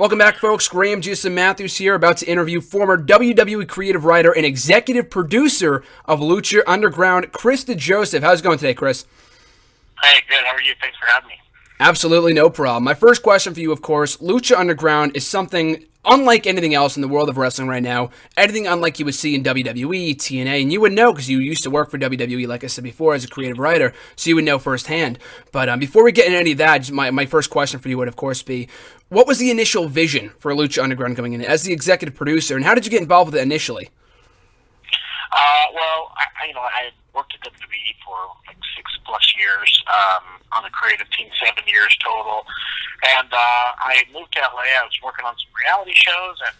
Welcome back, folks. Graham Jason Matthews here, about to interview former WWE Creative Writer and executive producer of Lucha Underground, Chris DeJoseph. How's it going today, Chris? Hey, good. How are you? Thanks for having me. Absolutely no problem. My first question for you, of course, Lucha Underground is something unlike anything else in the world of wrestling right now. Anything unlike you would see in WWE, TNA, and you would know because you used to work for WWE, like I said before, as a creative writer, so you would know firsthand. But before we get into any of that, my first question for you would, of course, be, what was the initial vision for Lucha Underground coming in as the executive producer, and how did you get involved with it initially? I worked at WWE for like 6+ years on the creative team, 7 years total. And I moved to LA. I was working on some reality shows, and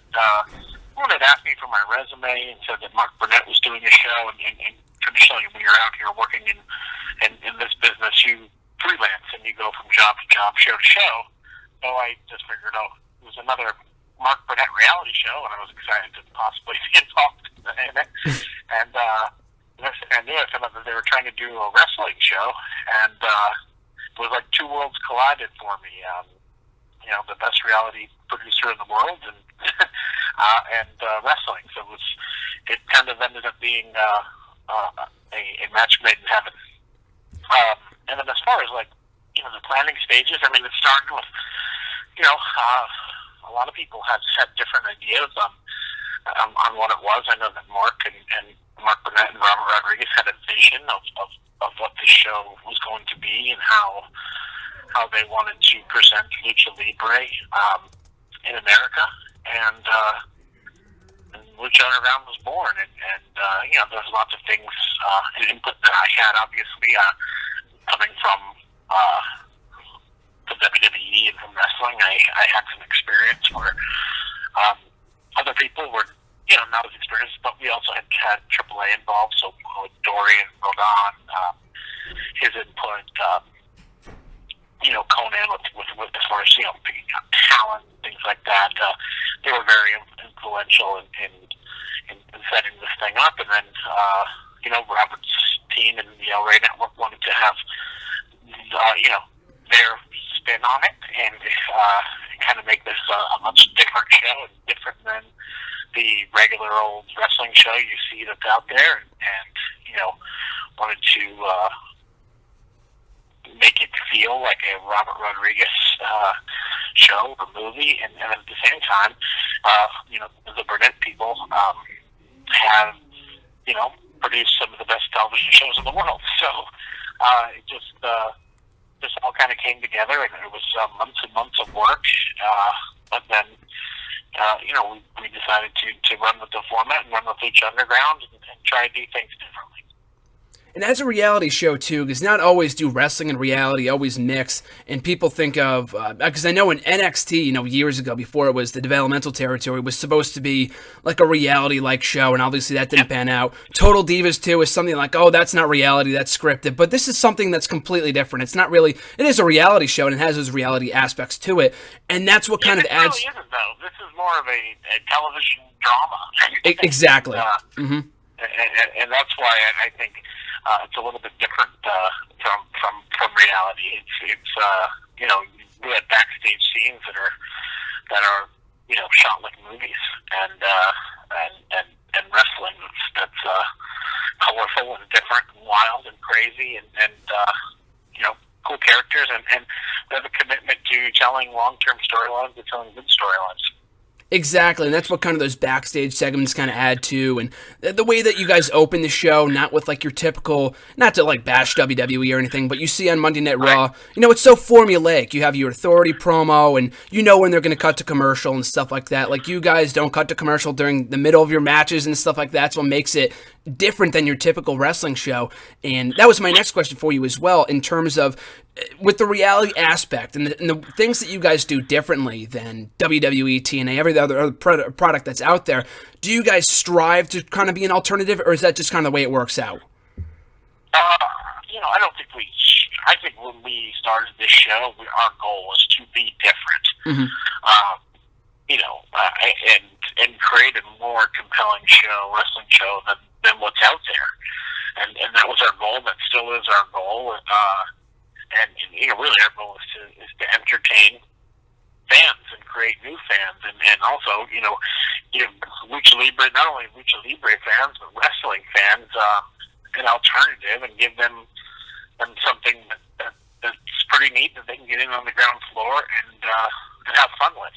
someone had asked me for my resume and said that Mark Burnett was doing a show. And traditionally, when you're out here working in this business, you freelance and you go from job to job, show to show. So I just figured, it was another Mark Burnett reality show, and I was excited to possibly be involved in it. And next thing I knew, I found out that they were trying to do a wrestling show, and it was like two worlds collided for me. The best reality producer in the world, and wrestling. So it kind of ended up being a match made in heaven. And then as far as the planning stages, it started with a lot of people had different ideas on what it was. I know that Mark Burnett and Robert Rodriguez had a vision of what the show was going to be and how they wanted to present Lucha Libre in America, and Lucha Underground was born. And there's lots of things and input that I had, obviously, coming from the WWE and from wrestling. I had some experience where other people were not as experienced, but we also had AAA involved, so Dorian, Rodon, his input, Conan with as far as, picking up talent, things like that. They were very influential in setting this thing up. And then, Robert's team and the El Rey Network wanted to have, their spin on it and kind of make this a much different show, and different than the regular old wrestling show you see that's out there, and wanted to make it feel like a Robert Rodriguez show or movie, and at the same time, the Burnett people have produced some of the best television shows in the world. So it just all kind of came together, and it was months and months of work. But then we decided to run with the format and run with Lucha Underground and try to do things differently. And as a reality show, too, because not always do wrestling and reality always mix, and people think of, because I know in NXT, years ago, before it was the developmental territory, was supposed to be like a reality-like show, and obviously that didn't pan out. Total Divas, too, is something like, that's not reality, that's scripted, but this is something that's completely different. It's not really, it is a reality show, and it has those reality aspects to it, and that's what kind of adds... It really isn't, though. This is more of a television drama. Exactly. And that's why I think it's a little bit different from reality. It's we had backstage scenes that are shot like movies, and wrestling that's colorful and different and wild and crazy and cool characters, and we have a commitment to telling long-term storylines and telling good storylines. Exactly, and that's what kind of those backstage segments kind of add to, and the way that you guys open the show, not with like your typical, not to like bash WWE or anything, but you see on Monday Night Raw, it's so formulaic. You have your authority promo, and when they're going to cut to commercial and stuff like that. Like, you guys don't cut to commercial during the middle of your matches and stuff like that. That's what makes it different than your typical wrestling show. And that was my next question for you as well, in terms of with the reality aspect and the things that you guys do differently than WWE, TNA, every other product that's out there. Do you guys strive to kind of be an alternative, or is that just kind of the way it works out? I don't think I think when we started this show, our goal was to be different. And create a more compelling wrestling show than what's out there. And that was our goal. That still is our goal. And really our goal is to entertain fans and create new fans, and also, you know, give Lucha Libre, not only Lucha Libre fans, but wrestling fans, an alternative, and give them something that's pretty neat that they can get in on the ground floor and have fun with.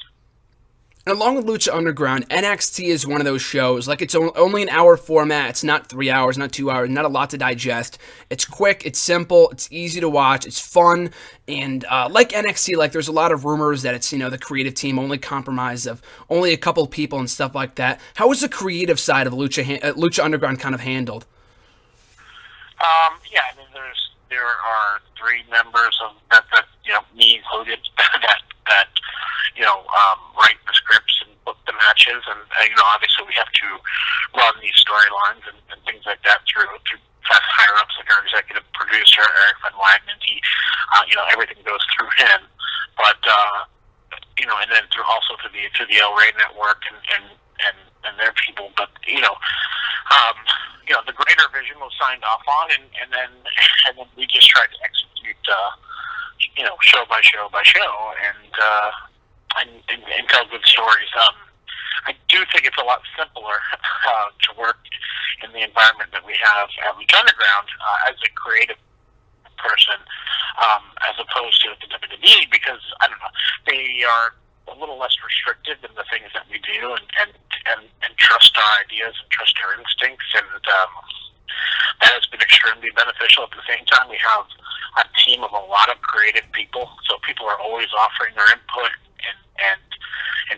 And along with Lucha Underground, NXT is one of those shows. Like, it's only an hour format. It's not 3 hours, not 2 hours, not a lot to digest. It's quick, it's simple, it's easy to watch, it's fun. And like NXT, like, there's a lot of rumors that it's, you know, the creative team only comprised of only a couple people and stuff like that. How is the creative side of Lucha Underground kind of handled? Yeah, I mean, there are 3 members of that, you know, me included, that you know, write the scripts and book the matches, and you know, obviously we have to run these storylines and things like that through higher ups, like our executive producer Eric Van Wagner. He, you know, everything goes through him, but you know, and then also through the El Rey network and their people, but you know, the greater vision was signed off on, and then we just tried to execute, you know, show by show by show, and tell good stories. I do think it's a lot simpler to work in the environment that we have at Lucha Underground as a creative person, as opposed to the WWE, because I don't know, they are a little less restricted than the things that we do, and trust our ideas and trust our instincts, and that has been extremely beneficial. At the same time, we have a team of a lot of creative people, so people are always offering their input and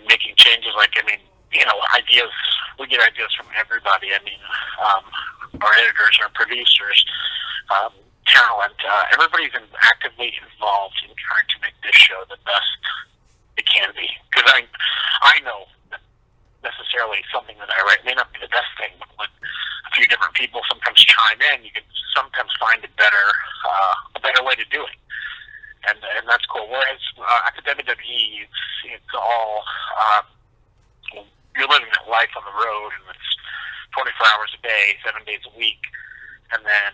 making changes. Like, I mean, you know, ideas, we get ideas from everybody. I mean, our editors, our producers, talent, everybody's actively involved in trying to make this show the best it can be. Because I know that necessarily something that I write may not be the best thing, but when a few different people sometimes chime in, you can sometimes find a better way to do it. And that's cool. Whereas at the WWE, it's all you're living that life on the road, and it's 24 hours a day, 7 days a week, and then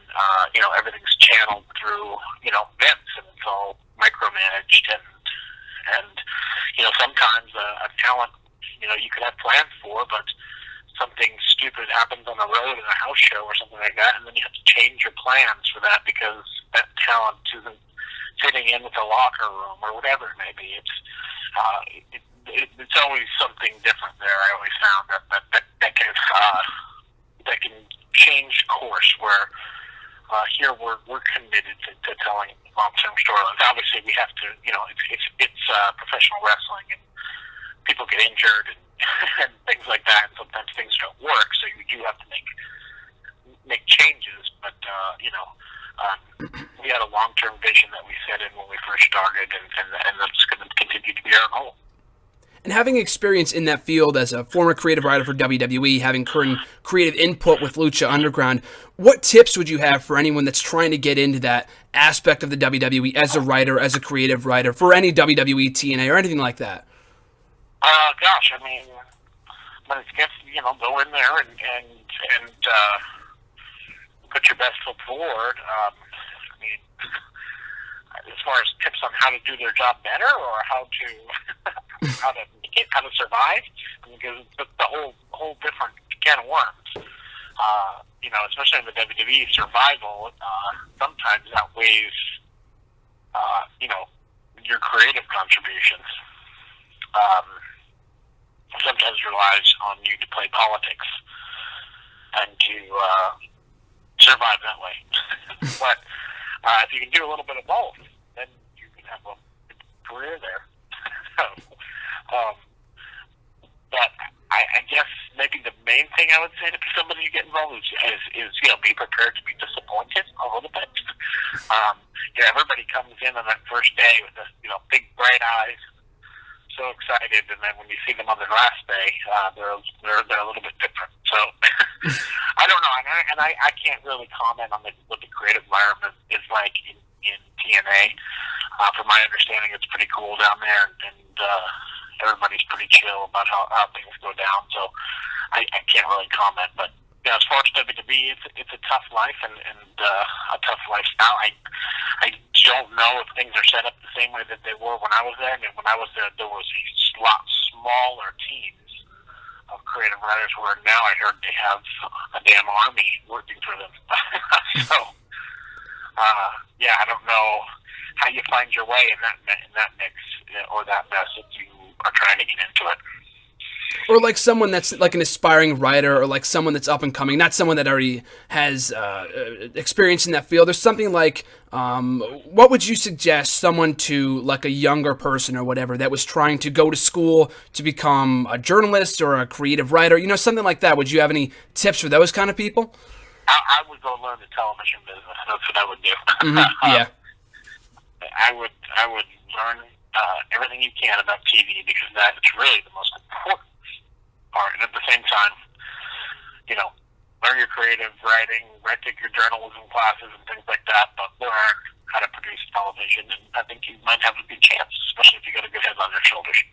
you know, everything's channeled through, you know, Vince, and it's all micromanaged, and you know, sometimes a talent, you know, you could have plans for, but something stupid happens on the road in a house show or something like that, and then you have to change your plans for that because that talent isn't fitting in with the locker room or whatever it may be. It's always something different there. I always found that can change course. Where here we're committed to telling long-term storylines. Obviously, we have to. You know, it's professional wrestling, and people get injured and things like that. And sometimes things don't work, so you do have to make changes. But you know. We had a long-term vision that we set in when we first started, and that's going to continue to be our goal. And having experience in that field as a former creative writer for WWE, having current creative input with Lucha Underground, what tips would you have for anyone that's trying to get into that aspect of the WWE as a writer, as a creative writer, for any WWE, TNA, or anything like that? Gosh, I mean, when it gets, you know, go in there and put your best foot forward. I mean, as far as tips on how to do their job better, or how to how to survive, because the whole different can of worms. You know, especially in the WWE, survival sometimes outweighs you know, your creative contributions. Sometimes relies on you to play politics and to survive that way. But if you can do a little bit of both, then you can have a good career there. But I guess maybe the main thing I would say to somebody who get involved is you know, be prepared to be disappointed a little bit. Yeah, everybody comes in on that first day with you know, big bright eyes, so excited, and then when you see them on the last day, they're a little bit different. So I don't know, and I can't really comment on what the creative environment is like in TNA. From my understanding, it's pretty cool down there, and everybody's pretty chill about how things go down. So I can't really comment, but yeah, as far as WWE, it's a tough life and a tough lifestyle. I don't know if things are set up the same way that they were when I was there. I mean, when I was there, there was a lot smaller teams of creative writers, where now I heard they have a damn army working for them. So, yeah, I don't know how you find your way in that mix or that mess if you are trying to get into it. Or like someone that's like an aspiring writer, or like someone that's up and coming, not someone that already has experience in that field. There's something like, what would you suggest someone to, like a younger person or whatever, that was trying to go to school to become a journalist or a creative writer, you know, something like that? Would you have any tips for those kind of people? I would go learn the television business. That's what I would do. Mm-hmm. Yeah. I would learn everything you can about TV, because that's really the most important part. And at the same time, you know, learn your creative writing, take your journalism classes and things like that, but learn how to produce television, and I think you might have a good chance, especially if you got a good head on your shoulders.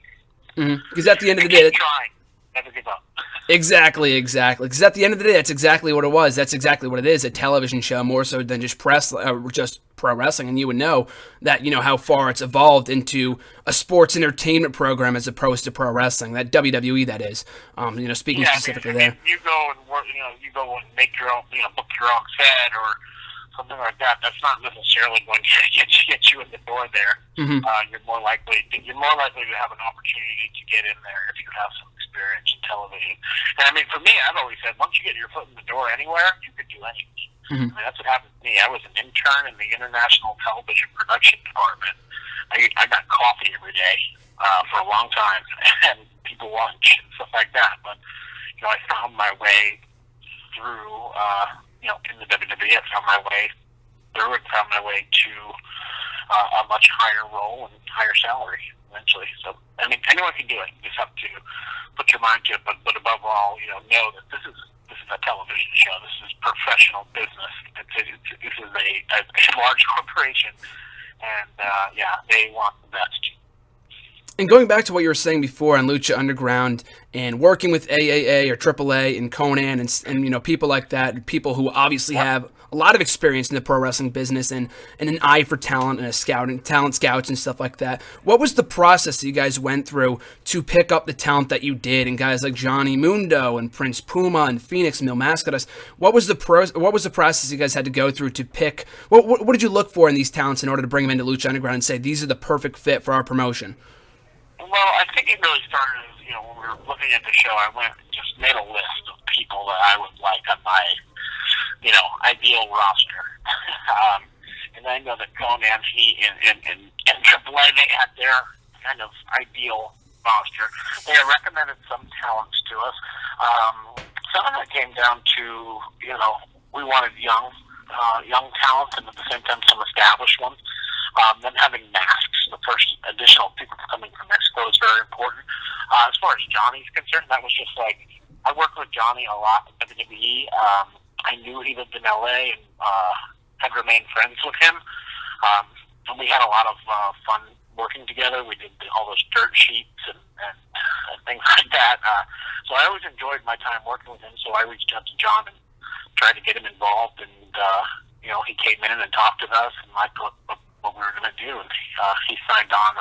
Because at the end of the day, keep trying, never give up. Exactly. Because at the end of the day, that's exactly what it was. That's exactly what it is, a television show, more so than just just pro wrestling. And you would know that, you know, how far it's evolved into a sports entertainment program as opposed to pro wrestling. That WWE, that is. You know, speaking specifically there. You go and work, you go and make your own, book your own set or something like that. That's not necessarily going to get you in the door there. Mm-hmm. You're more likely to have an opportunity to get in there if you have some experience in television. And I mean, for me, I've always said, once you get your foot in the door anywhere, you can do anything. Mm-hmm. I mean, that's what happened to me. I was an intern in the International Television Production Department. I got coffee every day for a long time, and people lunch and stuff like that. But I found my way through. In the WWE, I found my way through and found my way to a much higher role and higher salary eventually. So, I mean, anyone can do it. You just have to put your mind to it. But above all, know that this is a television show. This is professional business. This is a large corporation, and they want the best. And going back to what you were saying before on Lucha Underground and working with a.k.a. or AAA and Conan and people like that, people who obviously have a lot of experience in the pro wrestling business and an eye for talent and talent scouts and stuff like that. What was the process that you guys went through to pick up the talent that you did, and guys like Johnny Mundo and Prince Puma and Phoenix Mil Mascaras? What was the process you guys had to go through to pick? What did you look for in these talents in order to bring them into Lucha Underground and say these are the perfect fit for our promotion? Well, I think it really started, when we were looking at the show, I went and just made a list of people that I would like on my, ideal roster. And I know that Conan, and AAA, they had their kind of ideal roster. They had recommended some talents to us. Some of it came down to, we wanted young talent, and at the same time some established ones. Then having masks, the first additional people coming from Mexico is very important. As far as Johnny's concerned, that was just like, I worked with Johnny a lot at WWE. I knew he lived in LA and had remained friends with him. And we had a lot of fun working together. We did all those dirt sheets and things like that. So I always enjoyed my time working with him, so I reached out to John and tried to get him involved. And, he came in and talked to us and liked what we were going to do, and he signed on.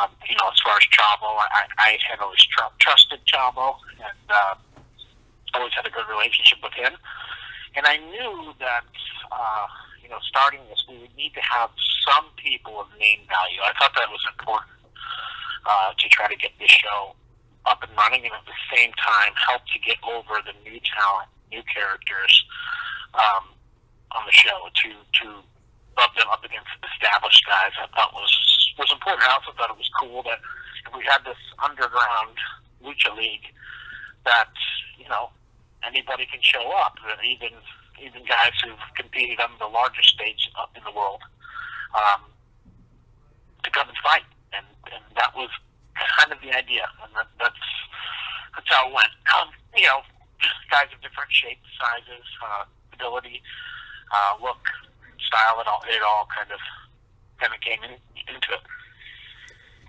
As far as Chavo, I had always trusted Chavo, and always had a good relationship with him. And I knew that, starting this, we would need to have some people of name value. I thought that was important to try to get this show up and running, and at the same time help to get over the new talent, new characters on the show to rub them up against established guys. I thought was important. I also thought it was cool that if we had this underground lucha league, that anybody can show up, even guys who've competed on the largest stage in the world, to come and fight, and that was kind of the idea, and that's how it went. Guys of different shapes, sizes, ability, look, style, it all kind of came into it.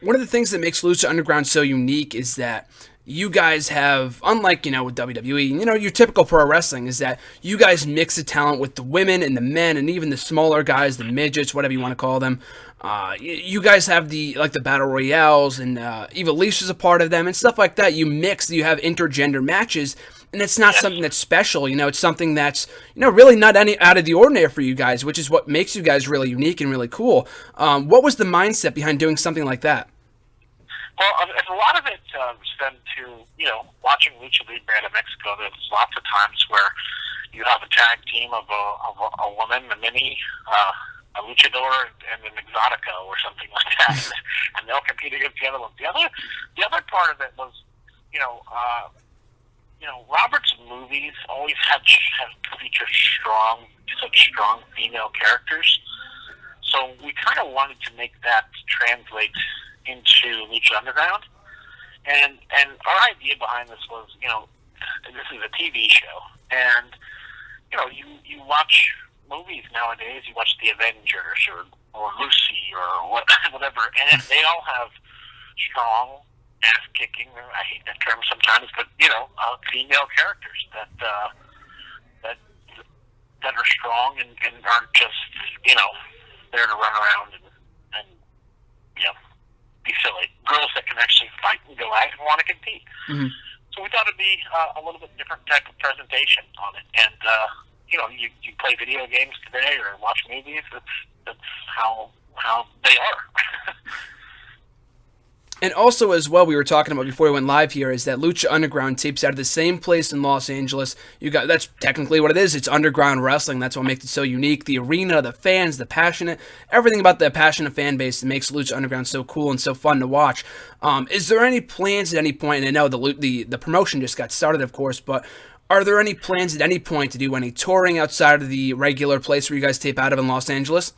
One of the things that makes Lucha Underground so unique is that you guys have, unlike, with WWE, your typical pro wrestling is that you guys mix the talent with the women and the men and even the smaller guys, the midgets, whatever you want to call them. You guys have the battle royales, and Eva Leisha's a part of them and stuff like that. You mix, you have intergender matches, and it's not something that's special. It's something that's really not any out of the ordinary for you guys, which is what makes you guys really unique and really cool. What was the mindset behind doing something like that? Well, a lot of it stemmed to, watching Lucha Libre out of Mexico. There's lots of times where you have a tag team of a woman, a mini, a luchador, and an exotica or something like that, and they'll compete against the other one. The other part of it was, Robert's movies always have featured such strong female characters. So we kind of wanted to make that translate into Lucha Underground, and our idea behind this was, this is a TV show, and you watch movies nowadays. You watch The Avengers or Lucy or whatever, and they all have strong ass kicking. I hate that term sometimes, but female characters that are strong and aren't just there to run around and be silly. Girls that can actually fight and go out and want to compete. Mm-hmm. So we thought it'd be a little bit different type of presentation on it. And, you play video games today or watch movies, that's how they are. And also, as well, we were talking about before we went live here, is that Lucha Underground tapes out of the same place in Los Angeles. That's technically what it is. It's underground wrestling. That's what makes it so unique. The arena, the fans, the passionate, everything about the passionate fan base that makes Lucha Underground so cool and so fun to watch. Is there any plans at any point, and I know the promotion just got started, of course, but are there any plans at any point to do any touring outside of the regular place where you guys tape out of in Los Angeles?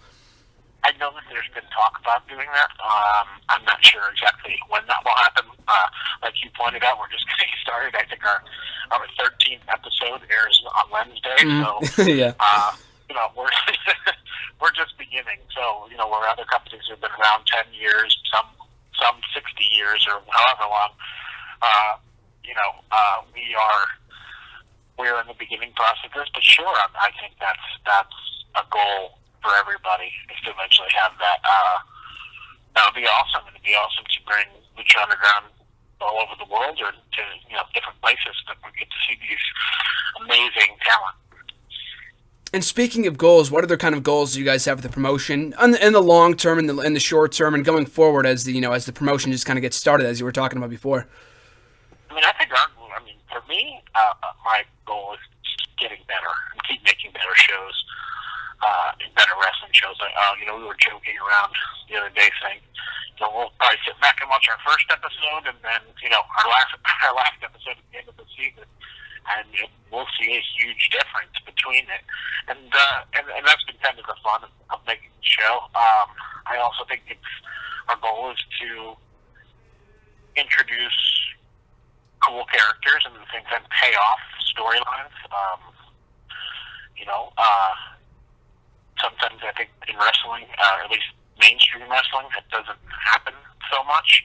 I know that there's been talk about doing that. I'm not sure exactly when that will happen. Like you pointed out, we're just getting started. I think our 13th episode airs on Wednesday, so yeah. We're just beginning. So where other companies have been around 10 years, some 60 years or however long. We're in the beginning process of this, but sure, I think that's a goal for everybody is to eventually have that. That would be awesome. It'd be awesome to bring Lucha Underground all over the world or to different places that we get to see these amazing talent. And speaking of goals, what other kind of goals do you guys have for the promotion in the long term, in the short term, and going forward as the promotion just kind of gets started, as you were talking about before? I think for me, my goal is getting better and keep making better shows. Better wrestling shows. We were joking around the other day saying, we'll probably sit back and watch our first episode and then, our last episode at the end of the season, and we'll see a huge difference between it. And that's been kind of the fun of making the show. I also think our goal is to introduce cool characters and things that pay off storylines. Sometimes I think in wrestling, at least mainstream wrestling, that doesn't happen so much.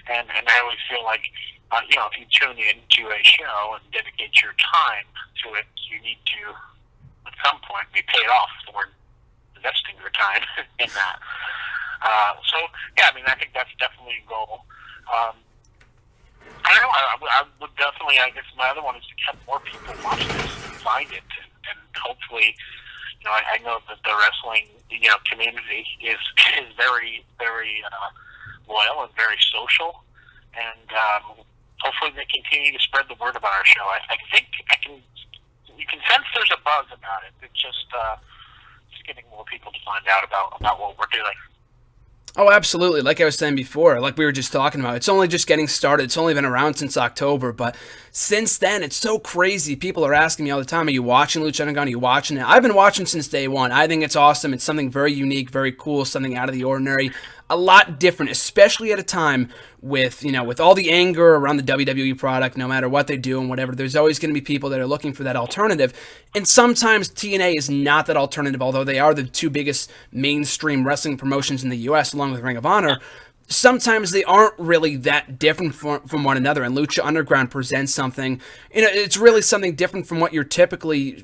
and I always feel like, if you tune into a show and dedicate your time to it, you need to, at some point, be paid off for investing your time in that. I think that's definitely a goal. I don't know, I would definitely, I guess my other one is to have more people watch this and find it, and hopefully, I know that the wrestling, community is very, very loyal and very social, and hopefully they continue to spread the word about our show. I think you can sense there's a buzz about it. It's just getting more people to find out about what we're doing. Oh, absolutely. Like I was saying before, like we were just talking about, it's only just getting started. It's only been around since October, but since then, it's so crazy. People are asking me all the time, are you watching Lucha Underground? Are you watching it? I've been watching since day one. I think it's awesome. It's something very unique, very cool, something out of the ordinary. A lot different, especially at a time with all the anger around the WWE product, no matter what they do and whatever, there's always going to be people that are looking for that alternative. And sometimes TNA is not that alternative, although they are the two biggest mainstream wrestling promotions in the U.S., along with Ring of Honor. sometimes they aren't really that different from one another, and Lucha Underground presents something, it's really something different from what you're typically,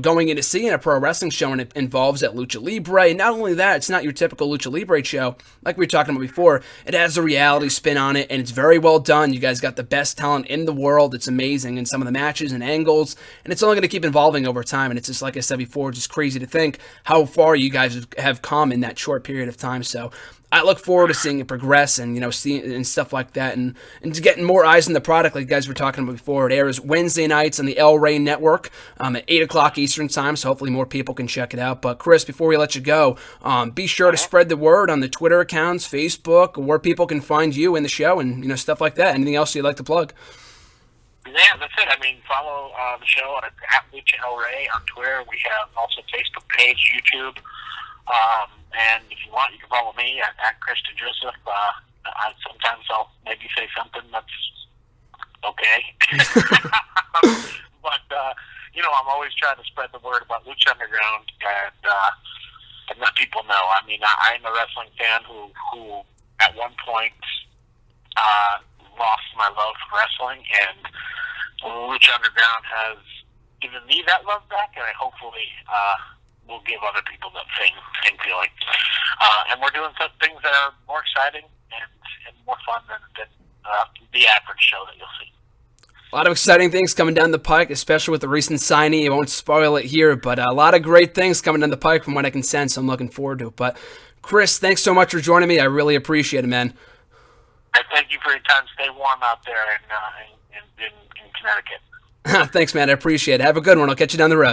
going in to see in a pro wrestling show, and it involves that Lucha Libre. And not only that, it's not your typical Lucha Libre show, like we were talking about before. It has a reality spin on it, and it's very well done. You guys got the best talent in the world. It's amazing in some of the matches and angles, and it's only going to keep evolving over time, and it's just, like I said before, just crazy to think how far you guys have come in that short period of time. So I look forward to seeing it progress and, seeing and stuff like that, and to getting more eyes on the product, like you guys were talking about before. It airs Wednesday nights on the El Rey Network at 8 o'clock Eastern Time, so hopefully more people can check it out. But Chris, before we let you go, be sure to spread the word on the Twitter accounts, Facebook, where people can find you in the show and, stuff like that. Anything else you'd like to plug? Yeah, that's it. I mean, follow the show at Lucha El Rey on Twitter. We have also Facebook page, YouTube. And if you want, you can follow me at Chris DeJoseph. Sometimes I'll maybe say something that's okay. But, I'm always trying to spread the word about Lucha Underground and let people know. I mean, I'm a wrestling fan who at one point lost my love for wrestling, and Lucha Underground has given me that love back, and I hopefully will give other people that same feeling. And we're doing some things that are more exciting and more fun than the average show that you'll see. A lot of exciting things coming down the pike, especially with the recent signing. I won't spoil it here, but a lot of great things coming down the pike from what I can sense. So I'm looking forward to it. But Chris, thanks so much for joining me. I really appreciate it, man. Thank you for your time. Stay warm out there in Connecticut. Thanks, man. I appreciate it. Have a good one. I'll catch you down the road.